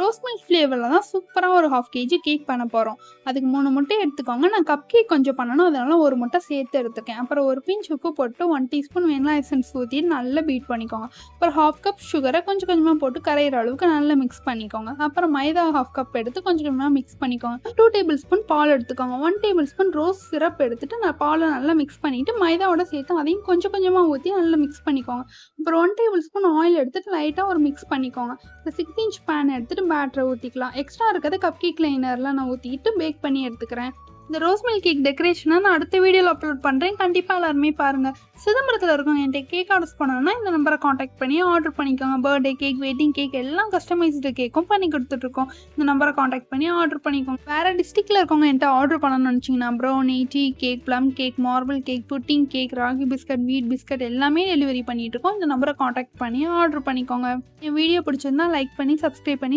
Rose milk ஃப்ளேவரில் தான் சூப்பராக ஒரு 1/2 kg கேக் பண்ண போகிறோம். அதுக்கு 3 முட்டை எடுத்துக்கோங்க. நான் கப் கேக் கொஞ்சம் பண்ணணும், அதனால ஒரு முட்டை சேர்த்து எடுத்துக்கேன். அப்புறம் ஒரு பிஞ்ச் உப்பு போட்டு 1 டீஸ்பூன் வெனிலா எசன்ஸ் ஊற்றி நல்லா பீட் பண்ணிக்கோங்க. அப்புறம் 1/2 கப் சுகரை கொஞ்சம் கொஞ்சமாக போட்டு கரையிற அளவுக்கு நல்லா மிக்ஸ் பண்ணிக்கோங்க. அப்புறம் மைதா 1/2 கப் எடுத்து கொஞ்சம் கொஞ்சமாக மிக்ஸ் பண்ணிக்கோங்க. 2 டேபிள் ஸ்பூன் பால் எடுத்துக்கோங்க. 1 டேபிள் ஸ்பூன் ரோஸ் சிரப் எடுத்துட்டு நான் பாலை நல்லா மிக்ஸ் பண்ணிவிட்டு மைதாவோட சேர்த்து அதையும் கொஞ்சம் கொஞ்சமாக ஊற்றி நல்லா மிக்ஸ் பண்ணிக்கோங்க. அப்புறம் 1 டேபிள் ஸ்பூன் ஆயில் எடுத்துட்டு லைட்டாக ஒரு மிக்ஸ் பண்ணிக்கோங்க. 6 இன்ச் பேன் எடுத்துட்டு பேட்டரை ஊற்றிக்கலாம். எக்ஸ்ட்ரா இருக்கிறத கப் கேக் லைனர்லாம் நான் ஊற்றிட்டு பேக் பண்ணி எடுத்துக்கிறேன். இந்த ரோஸ் மில்க் கேக் டெக்கரேஷனை நான் அடுத்த வீடியோவில் அப்லோட் பண்ணுறேன். கண்டிப்பாக எல்லாருமே பாருங்கள். சிதம்பரத்தில் இருக்கவங்க என்கிட்ட கேக் ஆர்டர்ஸ் பண்ணணும்னா இந்த நம்பரை காண்டாக்ட் பண்ணி ஆர்டர் பண்ணிக்கோங்க. பர்த்டே கேக், வெட்டிங் கேக் எல்லாம் கஸ்டமைஸ்டு கேக்கும் பண்ணி கொடுத்துட்ருக்கோம். இந்த நம்பரை காண்டாக்ட் பண்ணி ஆர்டர் பண்ணிக்கோங்க. வேறு டிஸ்ட்ரிக்டில் இருக்கவங்க என்கிட்ட ஆர்டர் பண்ணணும்னு நினச்சிங்கன்னா brownie, tea cake, plum cake, marble cake, pudding cake, ragi biscuit, வீட் பிஸ்கட் எல்லாமே டெலிவரி பண்ணிகிட்டு இருக்கோம். இந்த நம்பரை காண்டாக்ட் பண்ணி ஆர்டர் பண்ணிக்கோங்க. என் வீடியோ பிடிச்சிருந்தா லைக் பண்ணி சப்ஸ்கிரைப் பண்ணி